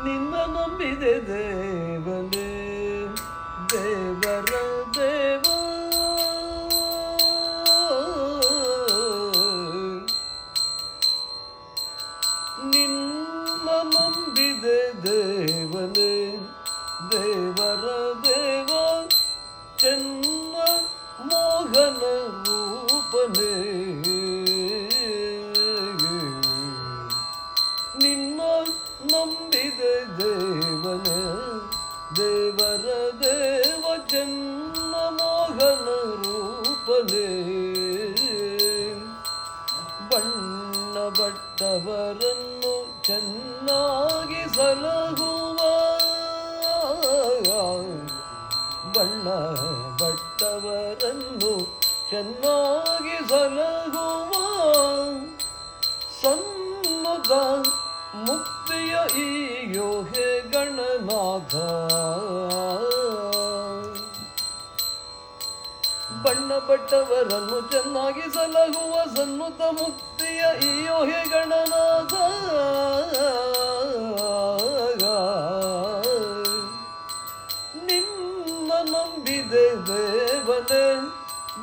ನಿನ್ನ ನಂಬಿದೆ ದೇವನೇ ದೇವರ ದೇವ ನಿನ್ನ ನಂಬಿದೆ ದೇವನೇ ದೇವರ ದೇವ ಚೆನ್ನ ಮೋಹನ ರೂಪನೇ ನಿನ್ನ ನಂಬಿದೆ ದೇವನೇ ದೇವರ ದೇವ ಚೆನ್ನ ಮೋಹನ ರೂಪನೇ ಬಣ್ಣ ಬಟ್ಟವರನ್ನು ಚೆನ್ನಾಗಿ ಸಲಹುವ ಬಣ್ಣ ಬಟ್ಟವರನ್ನು ಚೆನ್ನಾಗಿ ಸಲಹುವ ಸನ್ನುತ ಮುಕ್ತಿಯ ಈ ಯೋಹೆ ಗಣನಾಥ ಬಣ್ಣ ಬಟ್ಟವರನ್ನು ಚೆನ್ನಾಗಿ ಸಲಹುವ ಸನ್ನುತ ಮುಕ್ತಿಯ ಈ ಯೋಹೆ ಗಣನಾಥ ನಿನ್ನ ನಂಬಿದೆ ದೇವನೇ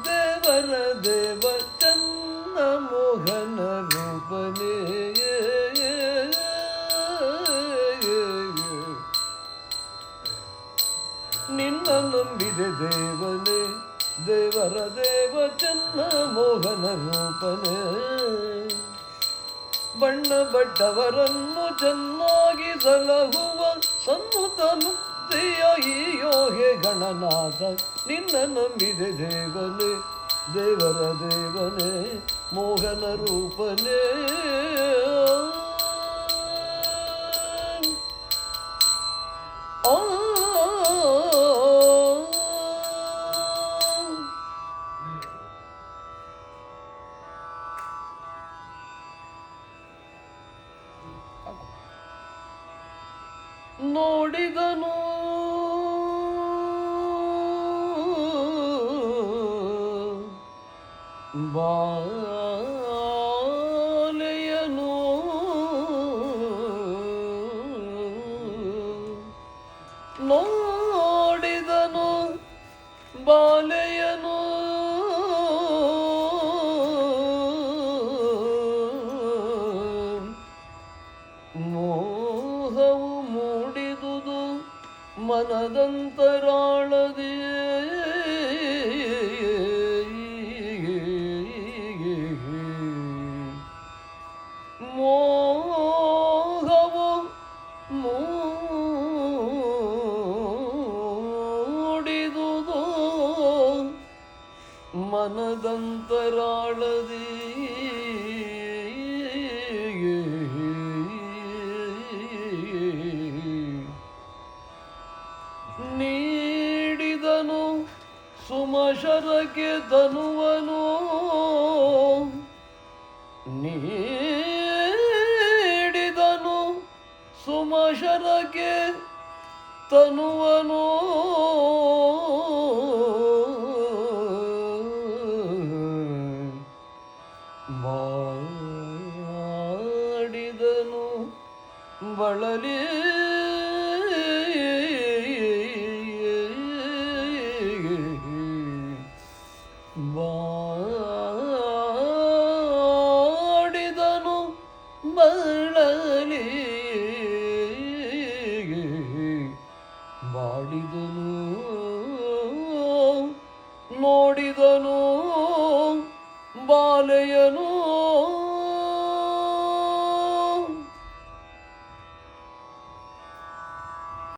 ದೇವರ ದೇವ ಚನ್ನ ಮೋಹನ ರೂಪನೇ ನಿನ್ನ ನಂಬಿದೆ ದೇವನೇ ದೇವರ ದೇವ ಚನ್ನ ಮೋಹನ ರೂಪನೇ ಬಣ್ಣ ಬಟ್ಟವರನ್ನು ಚೆನ್ನಾಗಿ ಸಲಹುವ ಸನ್ನುತ ಮುಕ್ತಿಯ ಈ ಯೋಹೆ ಗಣನಾಥ ನಿನ್ನ ನಂಬಿದೆ ದೇವನೇ ದೇವರ ದೇವನೇ ಮೋಹನ ರೂಪನೇ ನೋಡಿದನು ಬಾಲೆಯನು ನೋಡಿದನು ಬಾಲೆಯನು ಮೋಹವು ಮೂಡಿದುದು ಮನದಂತರಾಳದಿ ಮೋಹವು ಮೂಡಿದುದು ಮನದಂತರಾಳದಿ ನೀಡಿದನು ಸುಮಶರಕ್ಕೆ ತನುವನು ನೀಡಿದನು ಸುಮಶರಕ್ಕೆ ತನುವನು ಮಾಡಿದನು ಬಳಲಿ ಮಾಡಿದನು ಬಳಲಿ ಮಾಡಿದನು ನೋಡಿದನು ಬಾಲೆಯನು